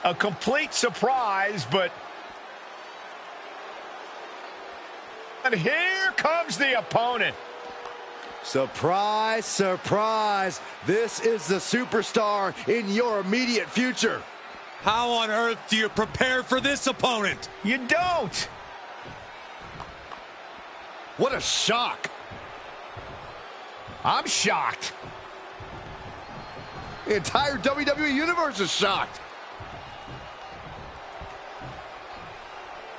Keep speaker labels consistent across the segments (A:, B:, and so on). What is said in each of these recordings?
A: A complete surprise, but... And here comes the opponent.
B: Surprise, surprise. This is the superstar in your immediate future.
C: How on earth do you prepare for this opponent?
A: You don't.
B: What a shock.
A: I'm shocked.
B: The entire WWE Universe is shocked.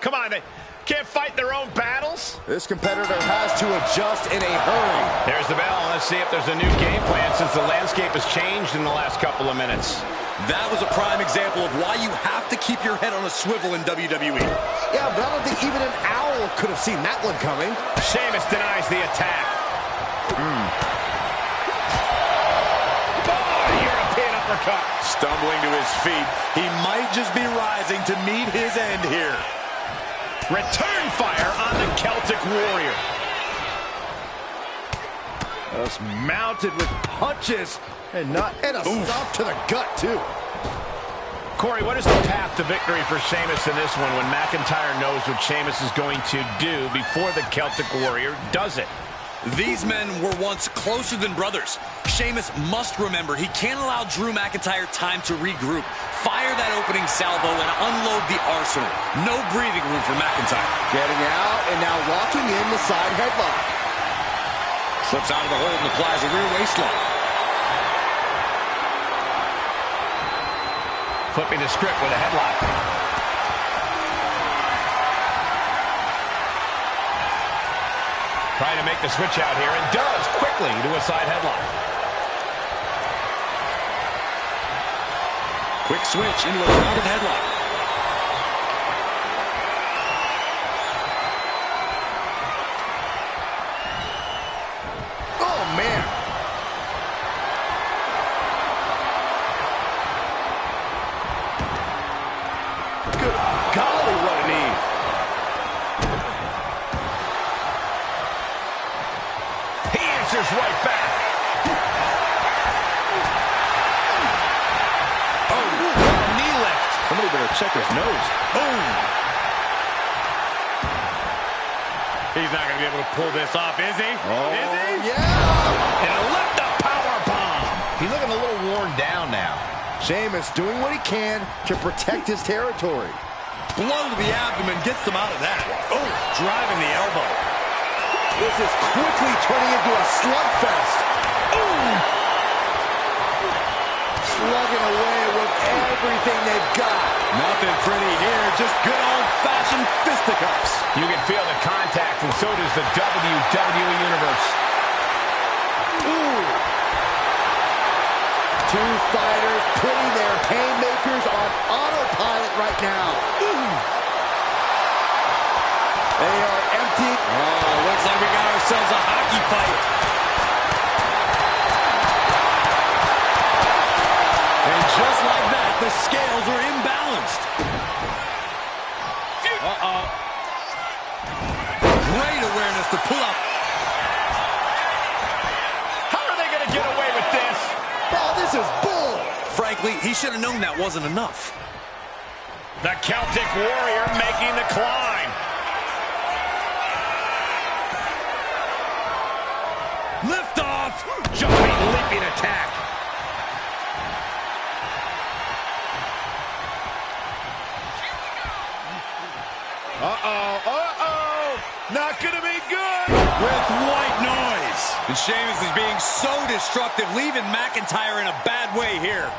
A: Come on, they can't fight their own battles?
B: This competitor has to adjust in a hurry.
A: There's the bell. Let's see if there's a new game plan since the landscape has changed in the last couple of minutes.
C: That was a prime example of why you have to keep your head on a swivel in WWE.
B: Yeah, but I don't think even an owl could have seen that one coming.
A: Sheamus denies the attack. European uppercut.
C: Stumbling to his feet, he might just be rising to meet his end here.
A: Return fire on the Celtic Warrior.
B: Just mounted with punches and a stop to the gut, too.
A: Corey, what is the path to victory for Sheamus in this one when McIntyre knows what Sheamus is going to do before the Celtic Warrior does it?
C: These men were once closer than brothers. Sheamus must remember he can't allow Drew McIntyre time to regroup, fire that opening salvo, and unload the arsenal. No breathing room for McIntyre.
B: Getting out and now locking in the side headlock.
C: Slips out of the hold and applies a rear waistlock.
A: Flipping the script with a headlock. Trying to make the switch out here, and does quickly to a side headlock.
C: Quick switch into a grounded headlock.
B: Oh, man. Good golly, what a knee.
A: Right back. Oh, knee lift.
B: Somebody better check his nose.
A: Boom.
C: He's not going to be able to pull this off, is he?
B: Oh,
C: is he?
B: Yeah.
A: And a lift-up power bomb. He's looking a little worn down now.
B: Sheamus doing what he can to protect his territory.
C: Blow to the abdomen gets them out of that. Oh, driving the elbow.
B: This is quickly turning into a slugfest.
A: Ooh.
B: Slugging away with everything they've got.
C: Nothing pretty here, just good old-fashioned fisticuffs.
A: You can feel the contact, and so does the WWE Universe.
B: Ooh. Two fighters putting their haymakers on autopilot right now. Ooh. They are empty.
C: Oh, looks like we got ourselves a hockey fight. And just like that, the scales are imbalanced. Uh-oh. Great awareness to pull up.
A: How are they going to get away with this?
B: Oh, this is bull.
C: Frankly, he should have known that wasn't enough.
A: The Celtic Warrior making the climb.
C: Lift off!
A: Jumping, leaping attack. Not gonna be good.
C: With white noise. And Sheamus is being so destructive, leaving McIntyre in a bad way here.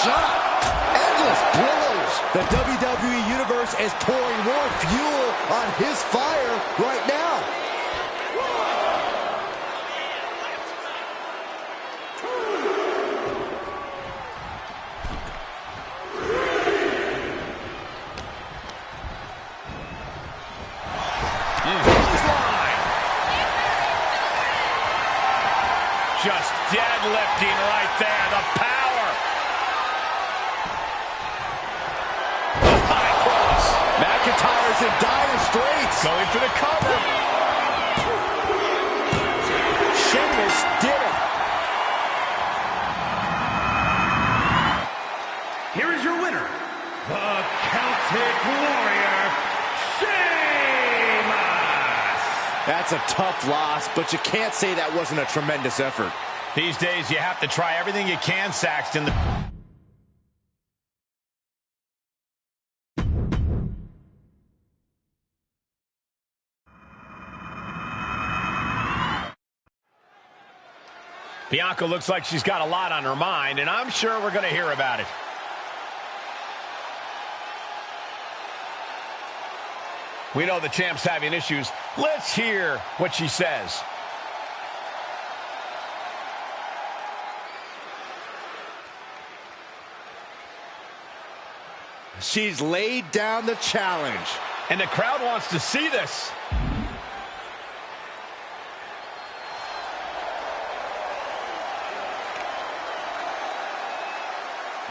B: Shot. Endless blows. The WWE Universe is pouring more fuel on his fire right now.
A: Just deadlifting right there. The power.
B: McIntyre's in dire straits.
A: Going for the cover.
B: Sheamus did it.
D: Here is your winner, the Celtic Warrior, Sheamus.
B: That's a tough loss, but you can't say that wasn't a tremendous effort.
A: These days, you have to try everything you can, Saxton. Bianca looks like she's got a lot on her mind, and I'm sure we're going to hear about it. We know the champ's having issues. Let's hear what she says.
B: She's laid down the challenge.
A: And the crowd wants to see this.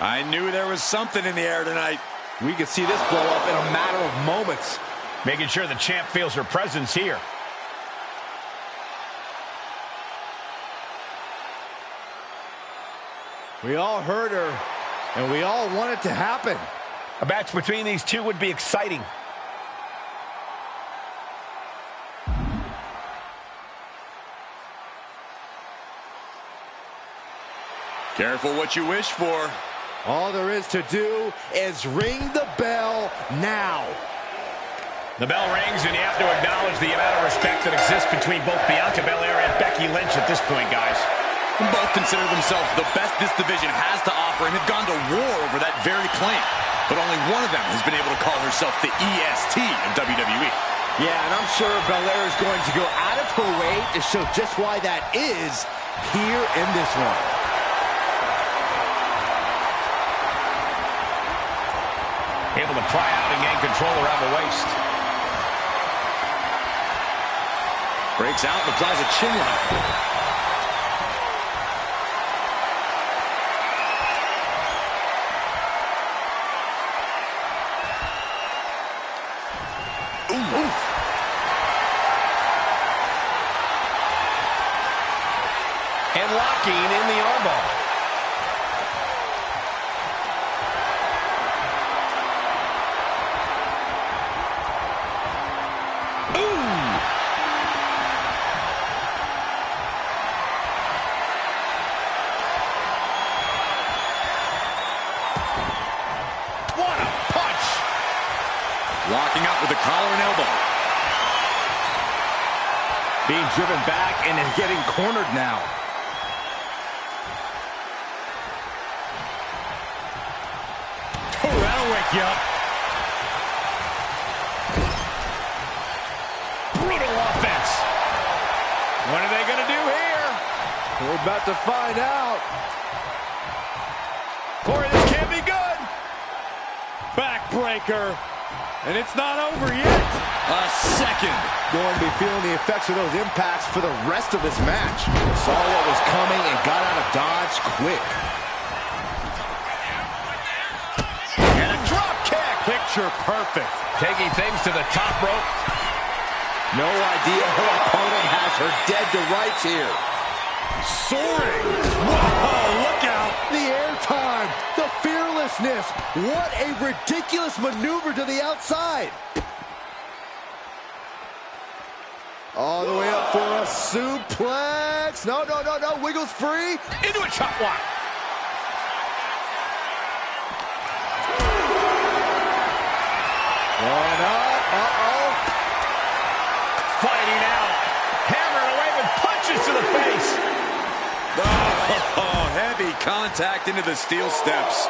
C: I knew there was something in the air tonight.
B: We could see this blow up in a matter of moments.
A: Making sure the champ feels her presence here.
B: We all heard her, and we all want it to happen.
A: A match between these two would be exciting.
C: Careful what you wish for.
B: All there is to do is ring the bell now.
A: The bell rings, and you have to acknowledge the amount of respect that exists between both Bianca Belair and Becky Lynch at this point, guys.
C: Both consider themselves the best this division has to offer and have gone to war over that very claim. But only one of them has been able to call herself the EST of WWE.
B: Yeah, and I'm sure Belair is going to go out of her way to show just why that is here in this one.
A: Able to pry out and gain control around the waist.
C: Breaks out and applies a chin lock.
A: And locking in the armbar.
C: Locking up with the collar and elbow.
B: Being driven back and is getting cornered now.
A: Oh, that'll wake you up. Brutal offense. What are they going to do here?
B: We're about to find out.
A: Corey, this can't be good.
B: Backbreaker. And it's not over yet.
C: A second.
B: Going to be feeling the effects of those impacts for the rest of this match. Saw what was coming and got out of dodge quick.
A: And a drop kick.
B: Picture perfect.
A: Taking things to the top rope.
B: No idea her opponent has her dead to rights here.
C: Soaring. Whoa, look out.
B: The airtime, the fearlessness. What a ridiculous maneuver to the outside. All the way up for a suplex. No, no, no, no. Wiggles free.
A: Into a chop block.
B: Going up. Uh-oh.
A: Fighting out. Hammering away with punches to the face.
C: Oh, heavy contact into the steel steps.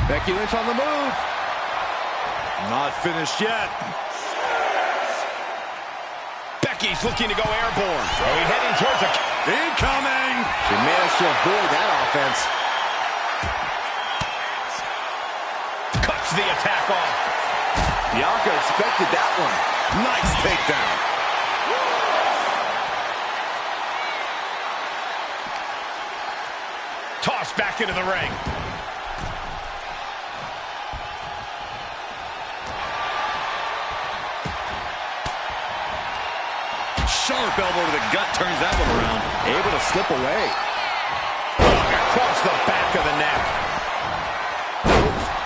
B: Becky Lynch on the move. Not finished yet.
A: Becky's looking to go airborne. Oh, he's heading towards a...
C: Incoming!
B: She managed to avoid that offense.
A: Cuts the attack off.
B: Bianca expected that one.
C: Nice takedown.
A: back into the ring.
C: Sharp elbow to the gut turns that one around.
B: Able to slip away.
A: Across the back of the neck.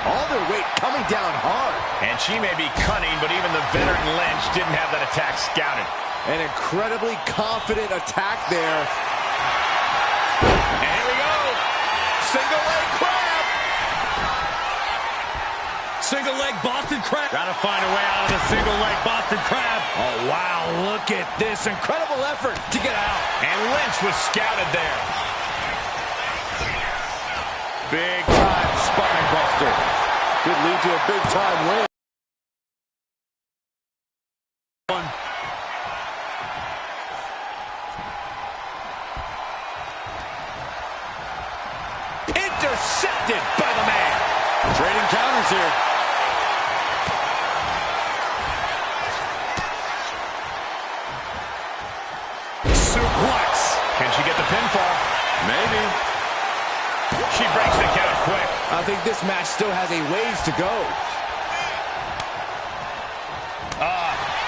B: All their weight coming down hard.
A: And she may be cunning, but even the veteran Lynch didn't have that attack scouted.
B: An incredibly confident attack there.
A: And here we go. Single leg crab.
C: Single leg Boston Crab.
A: Gotta find a way out of the single leg Boston Crab.
B: Oh, wow. Look at this incredible effort to get out.
A: And Lynch was scouted there.
B: Big time spine buster. Could lead to a big time win.
A: Intercepted by the man.
B: Trading counters here.
A: Suplex. Can she get the pinfall?
B: Maybe.
A: She breaks the count quick.
B: I think this match still has a ways to go.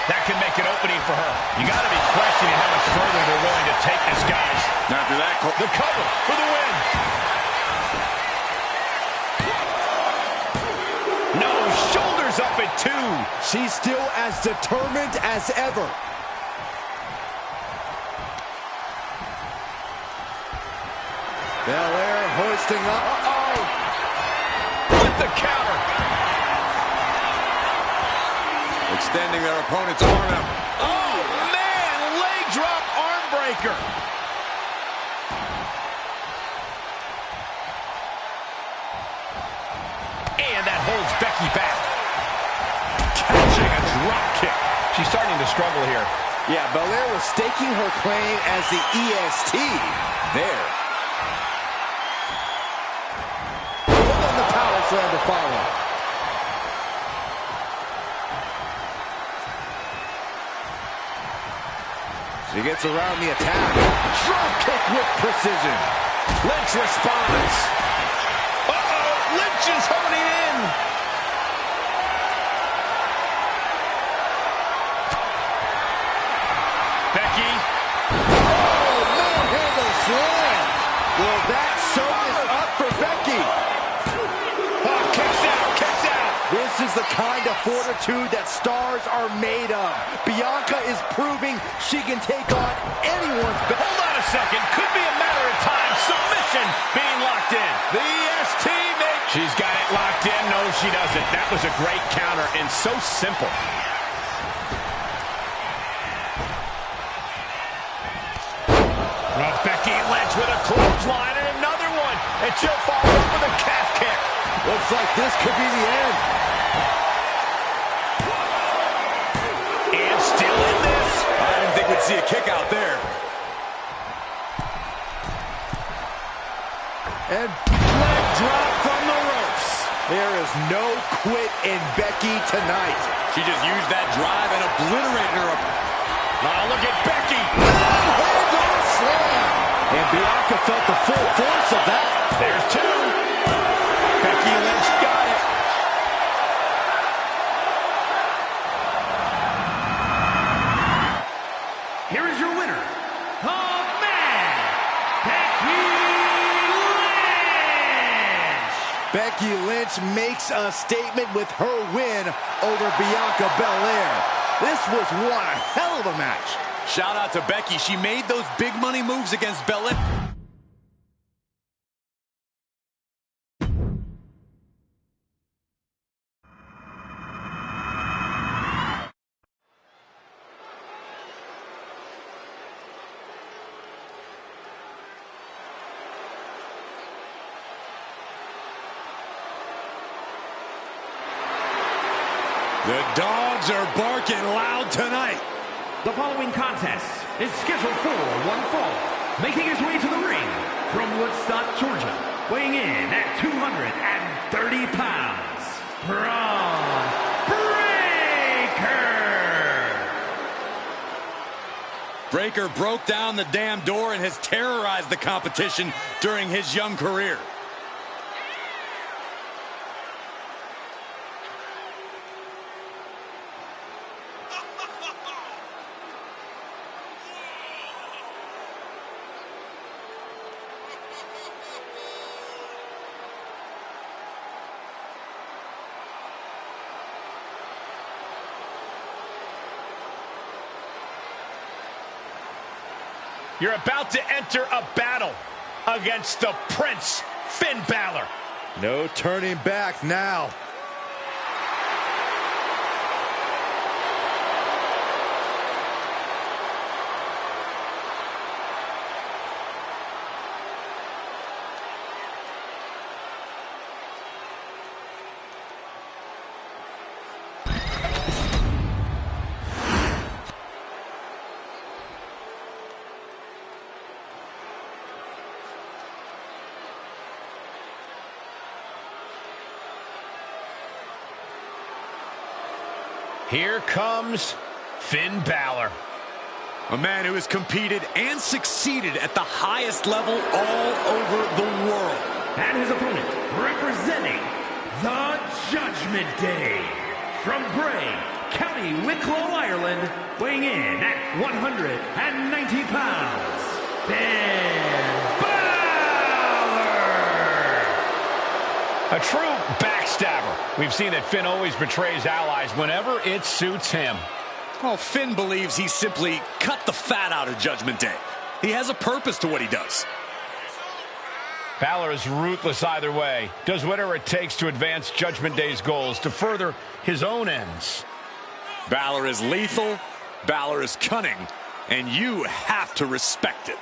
A: That can make an opening for her. You got to be questioning how much further they're willing to take this, guys.
C: After that,
A: The cover for the win. No, shoulders up at 2.
B: She's still as determined as ever. Belair hoisting up. Uh-oh.
A: With the counter.
C: extending their opponent's arm out.
A: Oh, man! Leg drop arm breaker. And that holds Becky back. Catching a drop kick. She's starting to struggle here.
B: Yeah, Belair was staking her claim as the EST there. Hold on the power slam to follow. She gets around the attack. Drop kick with precision.
A: Lynch responds. Uh-oh, Lynch is honing in. Becky.
B: Oh, manhandle slam. Well, that show is up for Becky.
A: Oh, kicks out, kicks out.
B: This is the kind of fortitude that stars are made of. Bianca is proving she can take on anyone's best.
A: Hold on a second. Could be a matter of time. Submission being locked in. The EST, mate. She's got it locked in. No, she doesn't. That was a great counter and so simple. Becky Lynch with a clothesline and another one. And she'll follow up with a calf kick.
B: Looks like this could be the end.
A: And still in this.
C: I didn't think we'd see a kick out there.
B: And leg drop from the ropes. There is no quit in Becky tonight.
C: She just used that drive and obliterated her.
A: Oh, look at Becky.
B: Manhandle slam. And Bianca felt the full force of that.
A: There's two. Becky Lynch got it.
D: Here is your winner, the man, Becky Lynch.
B: Becky Lynch makes a statement with her win over Bianca Belair. This was one hell of a match.
C: Shout out to Becky. She made those big money moves against Belair. The dogs are barking loud tonight.
D: The following contest is scheduled for one fall. Making his way to the ring from Woodstock, Georgia, weighing in at 230 pounds, Braun Breaker.
C: Breaker broke down the damn door and has terrorized the competition during his young career.
A: You're about to enter a battle against the Prince, Finn Balor.
B: No turning back now.
A: Here comes Finn Balor.
C: A man who has competed and succeeded at the highest level all over the world.
D: And his opponent, representing the Judgment Day, from Bray, County Wicklow, Ireland, weighing in at 190 pounds, Finn Balor!
A: A true backstabber. We've seen that Finn always betrays allies whenever it suits him.
C: Well, Finn believes he simply cut the fat out of Judgment Day. He has a purpose to what he does.
A: Balor is ruthless either way. Does whatever it takes to advance Judgment Day's goals, to further his own ends.
C: Balor is lethal, Balor is cunning, and you have to respect it.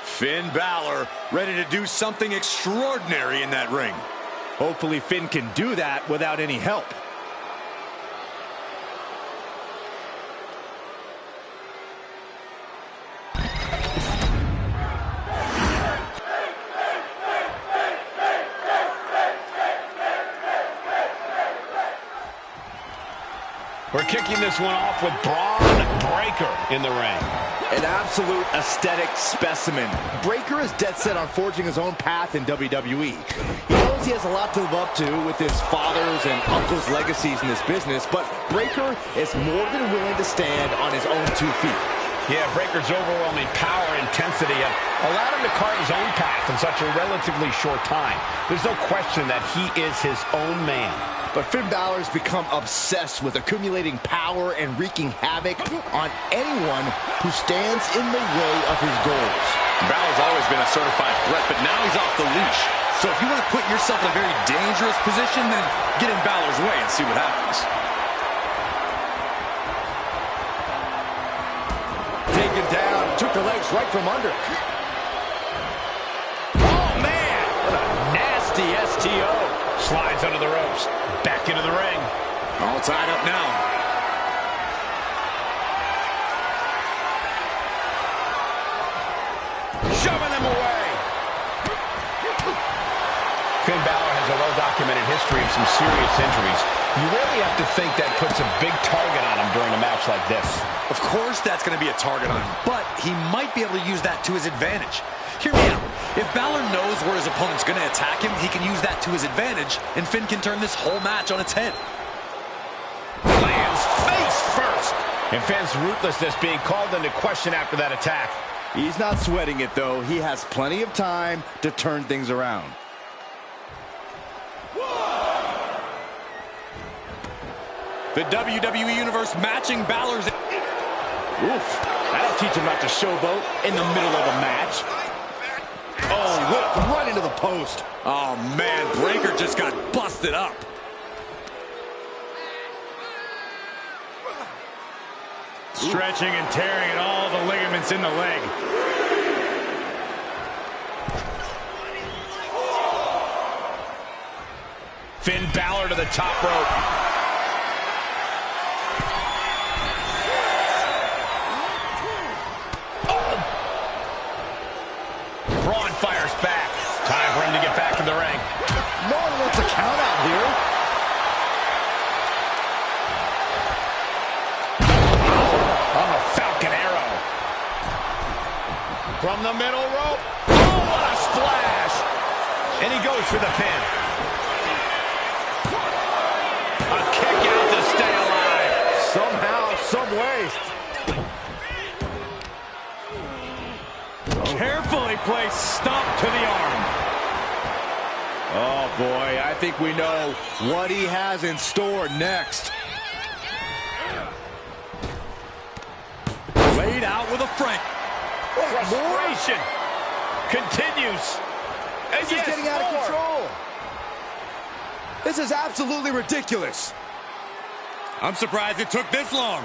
C: Finn Balor ready to do something extraordinary in that ring.
B: Hopefully Finn can do that without any help.
A: We're kicking this one off with Braun Breaker in the ring.
B: An absolute aesthetic specimen. Breaker is dead set on forging his own path in WWE. He knows he has a lot to live up to with his father's and uncle's legacies in this business, but Breaker is more than willing to stand on his own 2 feet.
A: Yeah, Breaker's overwhelming power and intensity have allowed him to carve his own path in such a relatively short time. There's no question that he is his own man.
B: But Finn Balor's become obsessed with accumulating power and wreaking havoc on anyone who stands in the way of his goals.
C: Balor's always been a certified threat, but now he's off the leash. So if you want to put yourself in a very dangerous position, then get in Balor's way and see what happens.
B: Taken down, took the legs right from under. Oh, man! What a nasty STO.
A: Slides under the ropes. Back into the ring.
C: All tied up now.
A: Shoving them away. Finn Balor has a well-documented history of some serious injuries. You really have to think that puts a big target on him during a match like this.
C: Of course that's going to be a target on him, but he might be able to use that to his advantage. Hear me out. If Balor knows where his opponent's going to attack him, he can use that to his advantage, and Finn can turn this whole match on its head.
A: Lands face first. And Finn's ruthlessness being called into question after that attack.
B: He's not sweating it, though. He has plenty of time to turn things around.
C: The WWE Universe matching Balor's...
B: Oof. That'll teach him not to showboat in the middle of a match. Oh, whip right into the post.
C: Oh, man, Breaker just got busted up. Stretching and tearing at all the ligaments in the leg.
A: Finn Balor to the top rope. Braun fires back. Time for him to get back in the ring.
B: No one wants a count out here.
A: On the Falcon Arrow. From the middle rope. Oh, what a splash. And he goes for the pin. A kick out to stay alive.
B: Somehow, some way.
C: Carefully placed stomp to the arm.
B: Oh, boy, I think we know what he has in store next.
C: Laid out with a frank.
A: Frustration continues. And
B: This is getting out of control. This is absolutely ridiculous.
C: I'm surprised it took this long.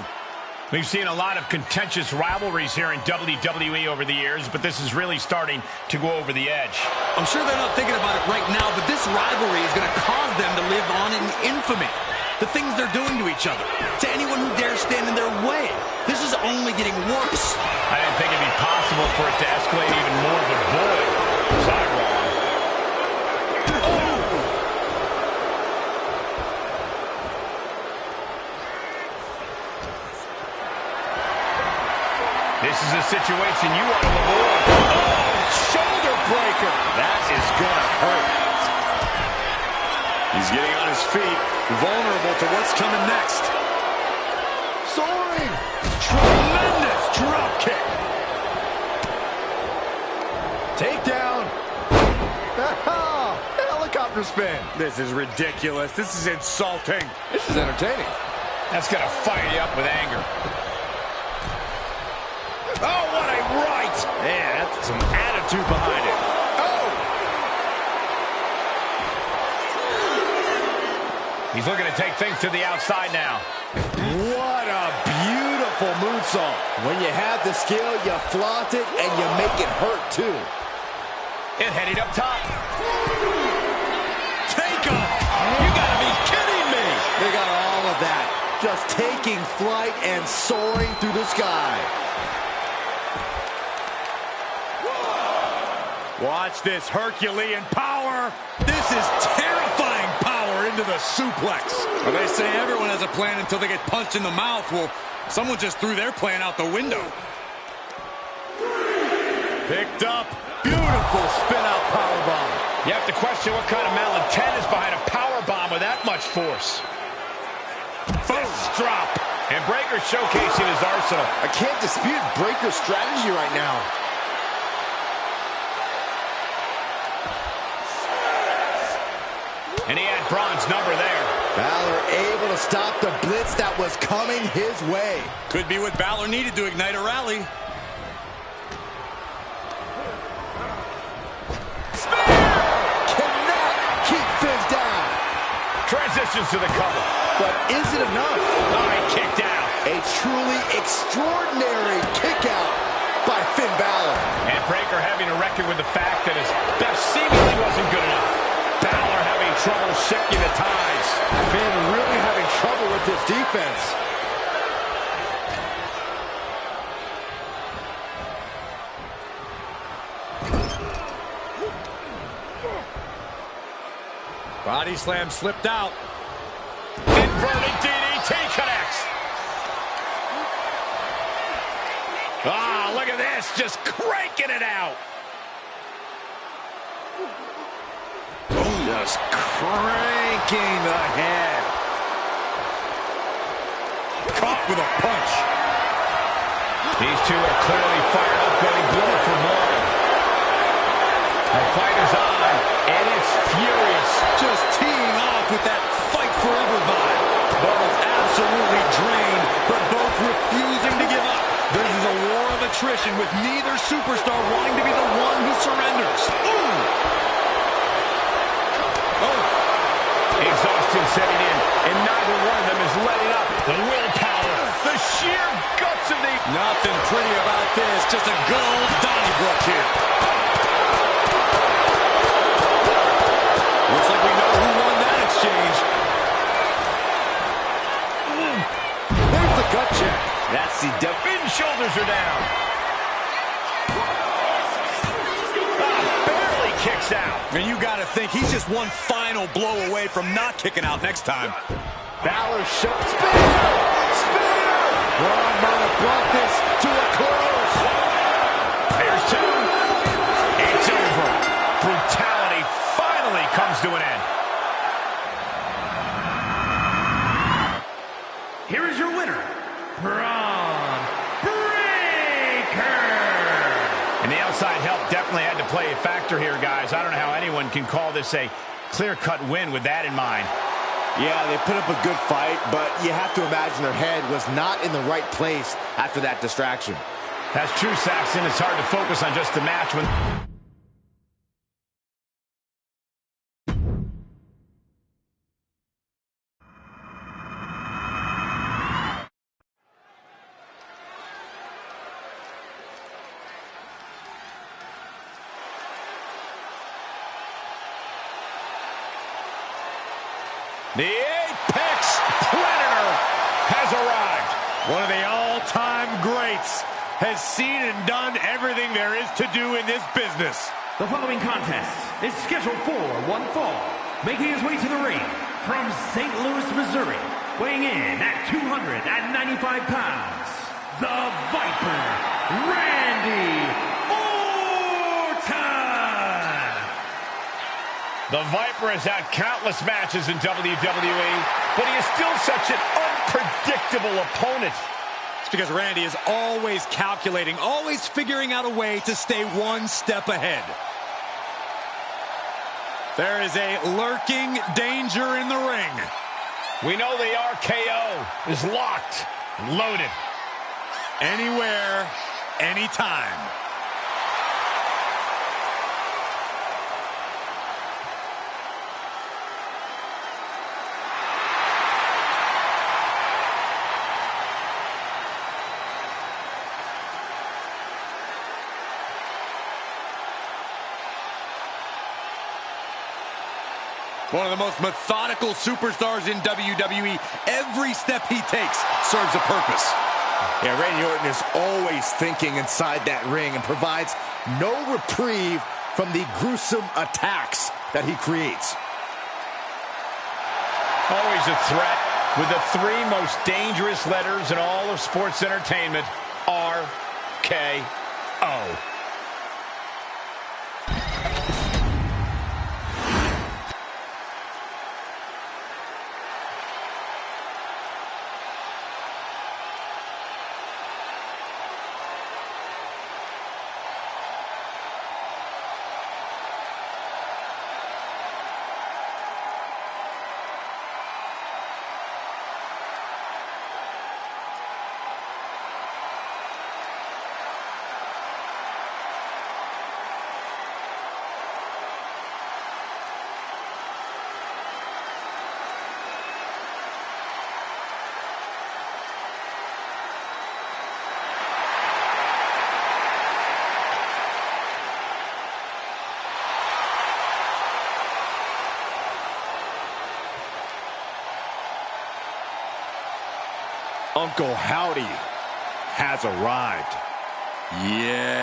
A: We've seen a lot of contentious rivalries here in WWE over the years, but this is really starting to go over the edge.
C: I'm sure they're not thinking about it right now, but this rivalry is going to cause them to live on in infamy. The things they're doing to each other, to anyone who dares stand in their way. This is only getting worse.
A: I didn't think it'd be possible for it to escalate even more, but boy, was I wrong. This is a situation you want to avoid. Oh, shoulder breaker. That is going to hurt.
C: He's getting on his feet, vulnerable to what's coming next.
B: Soaring.
C: Tremendous drop kick.
B: Takedown. Helicopter spin.
C: This is ridiculous. This is insulting.
B: This is entertaining.
A: That's going to fire you up with anger. Oh, what a right.
B: Man, that's some attitude behind it.
A: Oh. He's looking to take things to the outside now.
B: What a beautiful moonsault. When you have the skill, you flaunt it, and you make it hurt, too.
A: And heading up top.
C: Take him. You got to be kidding me.
B: They got all of that. Just taking flight and soaring through the sky.
C: Watch this Herculean power. This is terrifying power into the suplex. Well, they say everyone has a plan until they get punched in the mouth. Well, someone just threw their plan out the window. Picked up. Beautiful spin-out powerbomb.
A: You have to question what kind of malintent is behind a powerbomb with that much force. Fist drop. And Breaker showcasing his arsenal.
B: I can't dispute Breaker's strategy right now.
A: And he had Braun's number there.
B: Balor able to stop the blitz that was coming his way.
C: Could be what Balor needed to ignite a rally.
B: Cannot keep Fizz down.
A: Transitions to the cover.
B: But is it enough?
A: All right, kicked out.
B: A truly extraordinary kick out by Finn Balor.
A: And Breaker having to reckon with the fact that his best seemingly wasn't good enough. Balor having trouble shifting the ties.
B: Finn really having trouble with this defense.
C: Body slam slipped out.
A: Inverted DDT connects. Ah, look at this, just cranking it out.
B: Just cranking the head.
C: Caught with a punch.
A: These two are clearly fired up, getting blood for more. The fight is on, and it's furious.
C: Just teeing off with that fight forever vibe. Both absolutely drained, but both refusing to give up. This is a war of attrition with neither superstar wanting to be the one who surrenders.
A: Exhaustion setting in, and neither one of them is letting up. The willpower, the sheer guts of the...
C: Nothing pretty about this, just a good old Donnybrook here. Looks like we know who won that exchange.
B: There's the gut check.
A: That's the Finn shoulders are down. Barely kicks out.
C: And you got to think he's just one final blow away from not kicking out next time.
B: Balor shows. Spear! Braun might have brought this to a close.
A: There's two. comes to an end.
D: Here is your winner, Braun Breaker.
A: And the outside help definitely had to play a factor here, guys. I don't know how anyone can call this a clear-cut win with that in mind.
B: Yeah, they put up a good fight, but you have to imagine their head was not in the right place after that distraction.
A: That's true, Saxton. It's hard to focus on just the match when... The Apex Predator has arrived.
E: One of the all-time greats has seen and done everything there is to do in this business.
D: The following contest is scheduled for one fall. Making his way to the ring from St. Louis, Missouri, weighing in at 295 pounds, the Viper, Randy Orton.
A: The Viper has had countless matches in WWE, but he is still such an unpredictable opponent.
E: It's because Randy is always calculating, always figuring out a way to stay one step ahead. There is a lurking danger in the ring.
A: We know the RKO is locked and loaded.
E: Anywhere, anytime. One of the most methodical superstars in WWE. Every step he takes serves a purpose.
B: Yeah, Randy Orton is always thinking inside that ring and provides no reprieve from the gruesome attacks that he creates.
A: Always a threat with the three most dangerous letters in all of sports entertainment, RKO.
B: Uncle Howdy has arrived.
E: Yeah.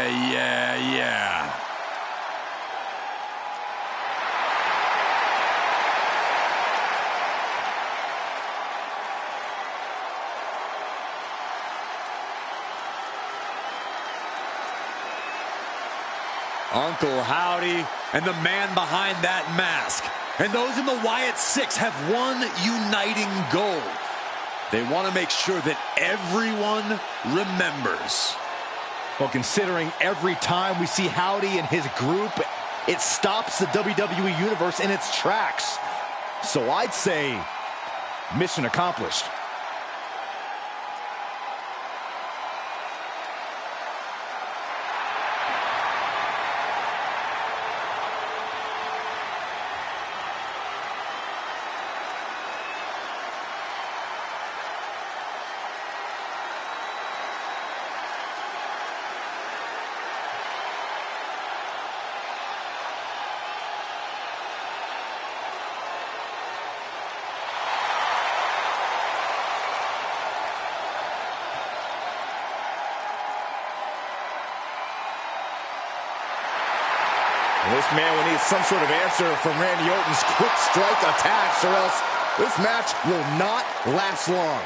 E: Uncle Howdy and the man behind that mask. And those in the Wyatt Six have one uniting goal. They want to make sure that everyone remembers.
B: Well, considering every time we see Howdy and his group, it stops the WWE Universe in its tracks. So I'd say mission accomplished. This man will need some sort of answer from Randy Orton's quick strike attacks, or else this match will not last long.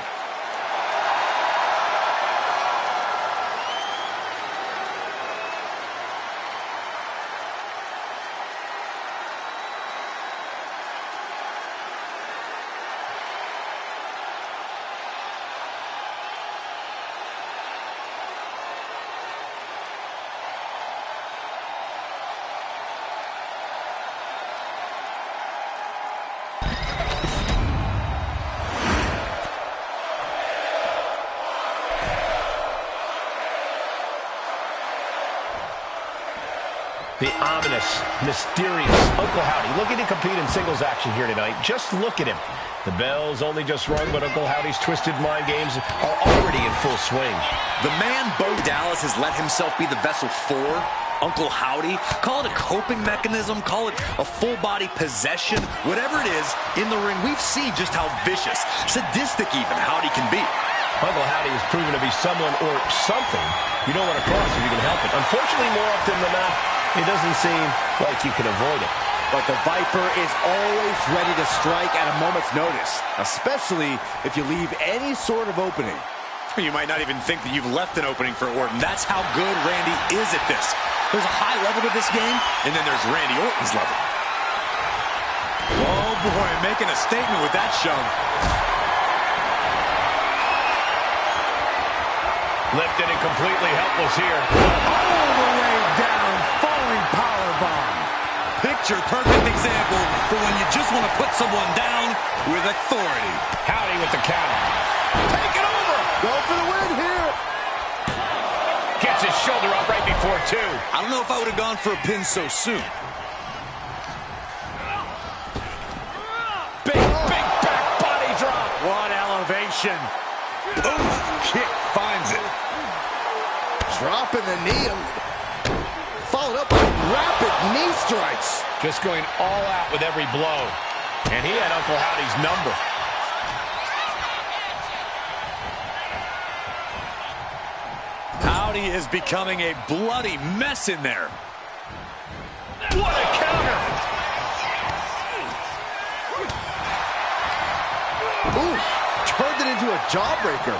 A: The ominous, mysterious Uncle Howdy looking to compete in singles action here tonight. Just look at him. The bell's only just rung, but Uncle Howdy's twisted mind games are already in full swing.
C: The man Bo Dallas has let himself be the vessel for Uncle Howdy. Call it a coping mechanism, call it a full-body possession. Whatever it is, in the ring, we've seen just how vicious, sadistic even, Howdy can be.
A: Uncle Howdy is proven to be someone or something you don't want to cross if you can help it. Unfortunately, more often than not, it doesn't seem like you can avoid it.
B: But the Viper is always ready to strike at a moment's notice, especially if you leave any sort of opening.
C: You might not even think that you've left an opening for Orton. That's how good Randy is at this. There's a high level to this game, and then there's Randy Orton's level. Oh boy, making a statement with that shove.
A: Lifted and completely helpless here.
E: All the way down, falling powerbomb.
C: Picture perfect example for when you just want to put someone down with authority.
A: Howdy with the counter. Take it over.
B: Go for the win here.
A: Gets his shoulder up right before two.
C: I don't know if I would have gone for a pin so soon.
A: Big back body drop.
E: What elevation.
C: Oof, kick finds it.
B: Dropping the knee. Followed up by rapid knee strikes.
A: Just going all out with every blow. And he had Uncle Howdy's number.
C: Howdy is becoming a bloody mess in there.
A: What a counter!
B: Ooh, turned it into a jawbreaker.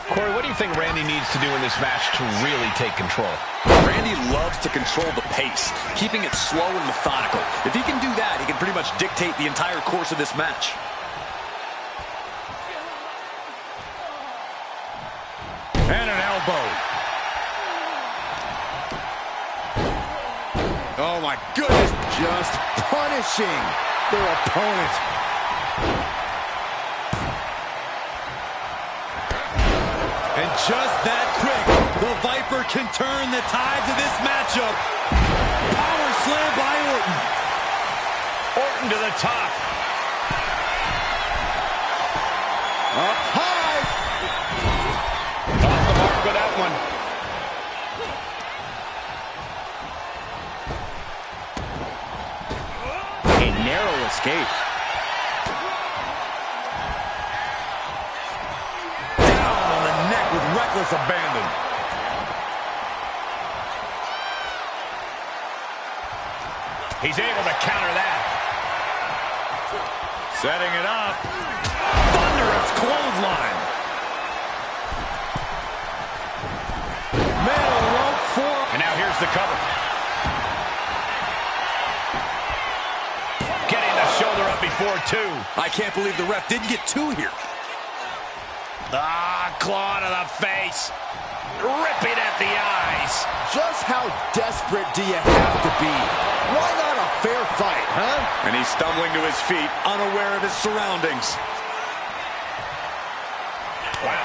A: Corey, what do you think Randy needs to do in this match to really take control?
C: Randy loves to control the pace, keeping it slow and methodical. If he can do that, he can pretty much dictate the entire course of this match.
E: And an elbow.
C: Oh my goodness.
B: Just punishing their opponent.
C: And just that quick, the Viper can turn the tides of this matchup. Power slam by Orton.
A: Orton to the top.
B: Up high.
A: Off the mark with that one.
B: A narrow escape.
E: Reckless abandon.
A: He's able to counter that.
E: Setting it up. Thunderous clothesline. Middle rope for.
A: And now here's the cover. Getting the shoulder up before two.
C: I can't believe the ref didn't get two here.
A: Claw to the face. Ripping at the eyes.
B: Just how desperate do you have to be? Why not a fair fight, huh?
C: And he's stumbling to his feet, unaware of his surroundings.
A: Wow.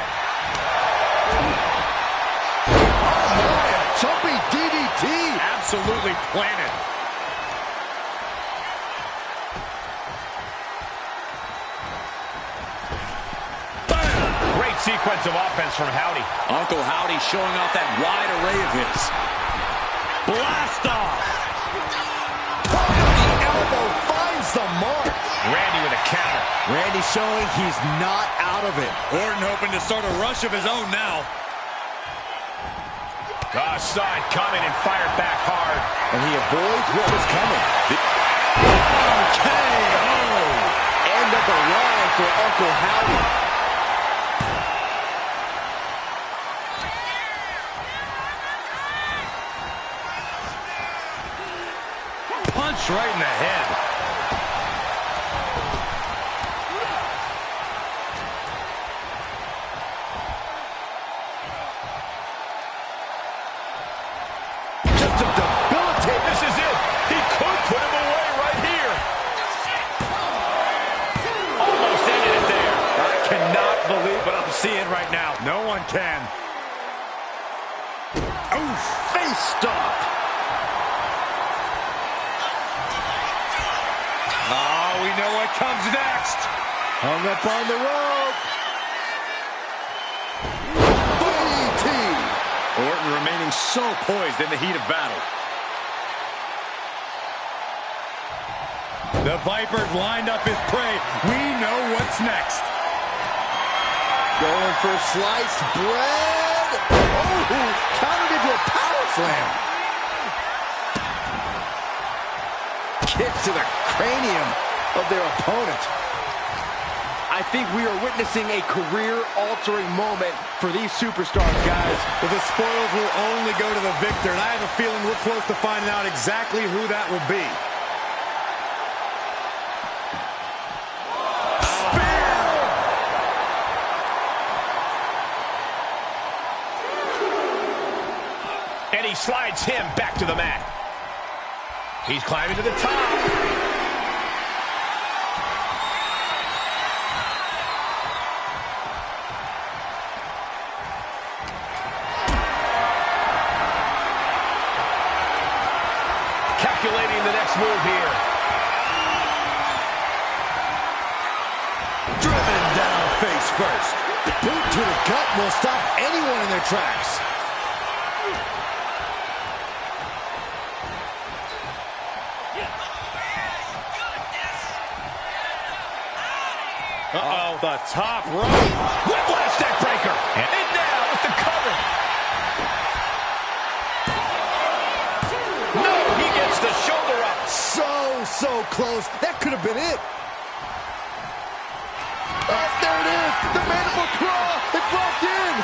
B: Oh my, a jumping DDT.
E: Absolutely planted.
A: Sequence of offense from Howdy.
C: Uncle Howdy showing off that wide array of his.
E: Blast off.
B: The elbow finds the mark.
A: Randy with a counter.
B: Randy showing he's not out of it.
C: Orton hoping to start a rush of his own now.
A: Saw it coming and fired back hard.
B: And he avoids what was coming.
E: KO.
B: End of the line for Uncle Howdy.
E: Punch right in the head.
B: Just a debilitating.
A: This is it. He could put him away right here. Almost ended it there.
E: I cannot believe what I'm seeing right now. No one can.
B: Oof, face stop.
E: Oh, we know what comes next.
B: Hung up on the rope.
E: Orton remaining so poised in the heat of battle. The Viper's lined up his prey. We know what's next.
B: Going for sliced bread. Oh, countered into a power slam. Kick to the cranium of their opponent. I think we are witnessing a career-altering moment for these superstars, guys.
E: But the spoils will only go to the victor, and I have a feeling we're close to finding out exactly who that will be.
A: And he slides him back to the mat. He's climbing to the top. Calculating the next move here.
E: Driven down face first.
B: Boot to the gut will stop anyone in their tracks.
E: Uh-oh, the top rope.
A: Whiplash neckbreaker. And now with the cover. No, he gets the shoulder up.
B: So close. That could have been it. Oh, there it is. The mandible claw. It's locked in.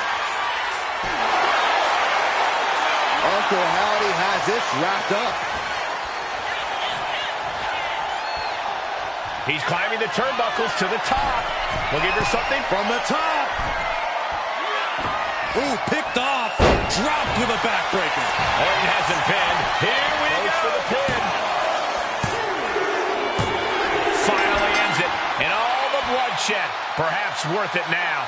B: Uncle Howdy has this wrapped up.
A: He's climbing the turnbuckles to the top. Looking for something
E: From the top. Ooh, picked off. Dropped with a backbreaker.
A: Orton has him pinned. Here we go. For the pin. Finally ends it. And all the bloodshed. Perhaps worth it now.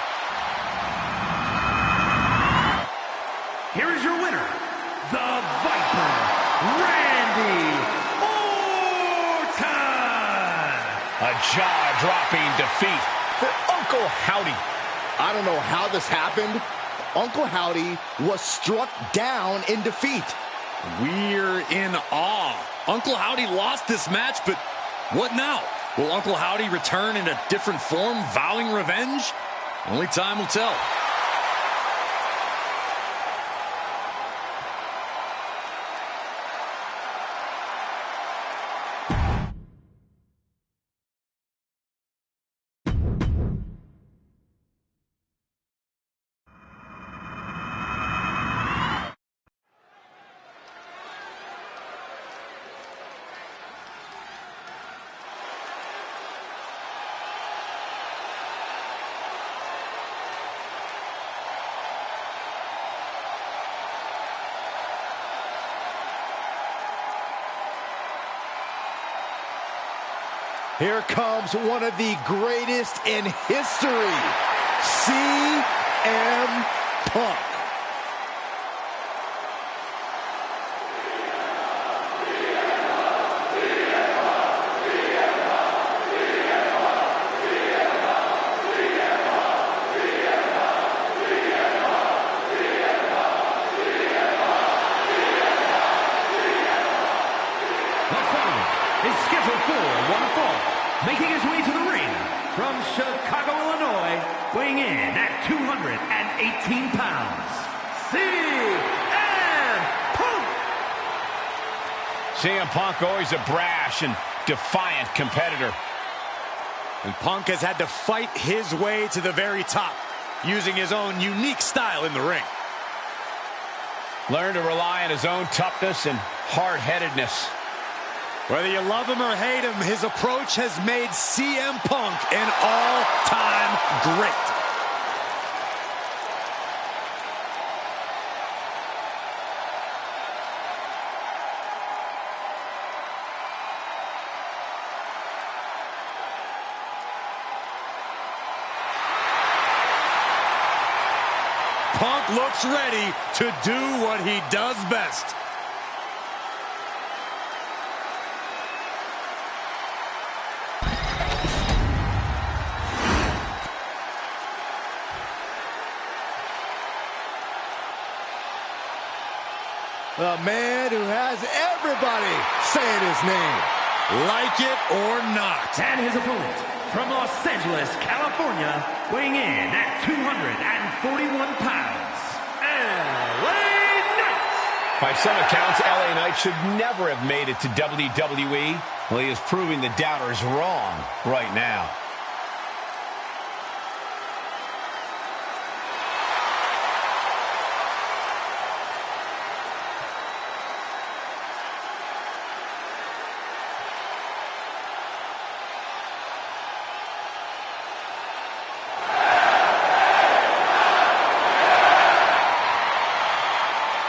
D: Here is your winner, the Viper, Randy Orton.
A: A jaw-dropping defeat for Uncle Howdy.
B: I don't know how this happened. Uncle Howdy was struck down in defeat.
E: We're in awe. Uncle Howdy lost this match, but what now? Will Uncle Howdy return in a different form, vowing revenge? Only time will tell.
B: Here comes one of the greatest in history, CM Punk.
D: Is scheduled for one fall, making his way to the ring from Chicago, Illinois, weighing in at 218 pounds, CM Punk.
A: CM Punk always a brash and defiant competitor.
E: And Punk has had to fight his way to the very top, using his own unique style in the ring.
A: Learned to rely on his own toughness and hard-headedness.
E: Whether you love him or hate him, his approach has made CM Punk an all-time great. Punk looks ready to do what he does best.
B: The man who has everybody saying his name.
E: Like it or not.
D: And his opponent, from Los Angeles, California, weighing in at 241 pounds, LA Knight.
A: By some accounts, LA Knight should never have made it to WWE. Well, he is proving the doubters wrong right now.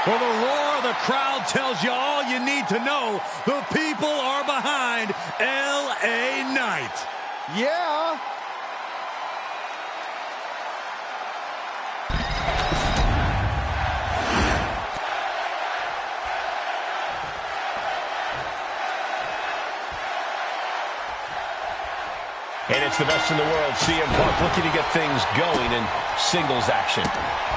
E: Well, the roar of the crowd tells you all you need to know. The people are behind LA Knight.
B: Yeah.
A: And it's the best in the world. CM Punk looking to get things going in singles action.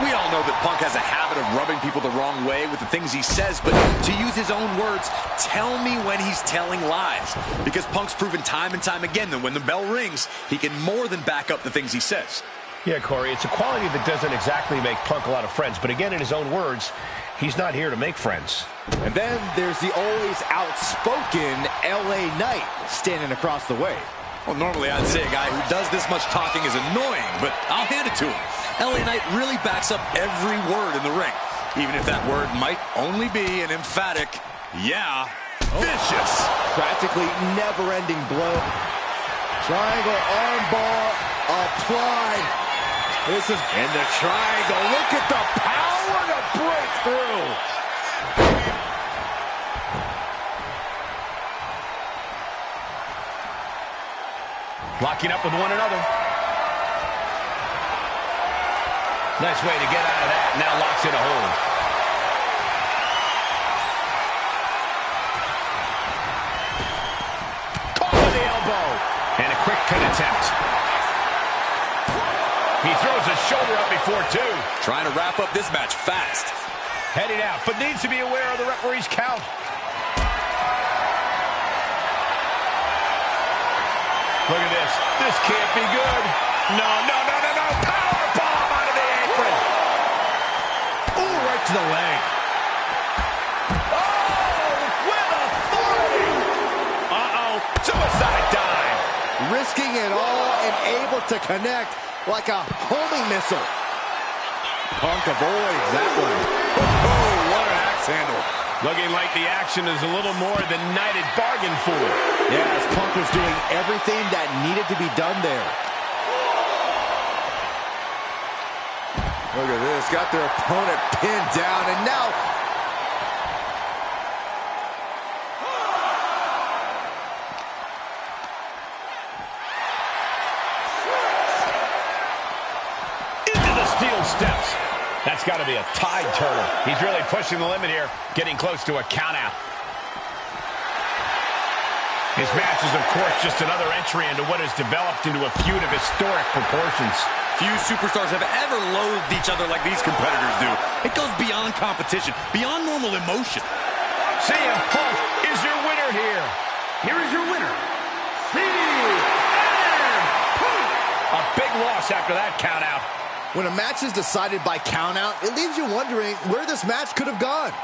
C: We all know that Punk has a habit of rubbing people the wrong way with the things he says, but to use his own words, tell me when he's telling lies. Because Punk's proven time and time again that when the bell rings, he can more than back up the things he says.
A: Yeah, Corey, it's a quality that doesn't exactly make Punk a lot of friends. But again, in his own words, he's not here to make friends.
B: And then there's the always outspoken LA Knight standing across the way.
C: Well, normally I'd say a guy who does this much talking is annoying, but I'll hand it to him. LA Knight really backs up every word in the ring, even if that word might only be an emphatic, yeah, vicious.
B: Practically never-ending blow. Triangle armbar applied. This is in the triangle. Look at the power to break through.
A: Locking up with one another. Nice way to get out of that. Now locks in a hold. Caught with the elbow. And a quick pin attempt. He throws his shoulder up before two.
C: Trying to wrap up this match fast.
A: Heading out, but needs to be aware of the referee's count. Look at this. This can't be good. No. Power bomb out of the apron.
B: Ooh, right to the leg.
A: Oh, with authority. Uh-oh. Suicide dive.
B: Risking it all and able to connect like a homing missile. Punk avoids that one.
E: Oh, what an axe handle.
A: Looking like the action is a little more than Knight had bargained for.
B: Yeah, as Punk was doing everything that needed to be done there. Look at this. Got their opponent pinned down, and now...
A: into the steel steps. That's got to be a tide turner. He's really pushing the limit here, getting close to a countout. His match is, of course, just another entry into what has developed into a feud of historic proportions.
C: Few superstars have ever loathed each other like these competitors do. It goes beyond competition, beyond normal emotion.
A: CM Punk is your winner here.
D: Here is your winner, CM Punk.
A: A big loss after that countout.
B: When a match is decided by countout, it leaves you wondering where this match could have gone.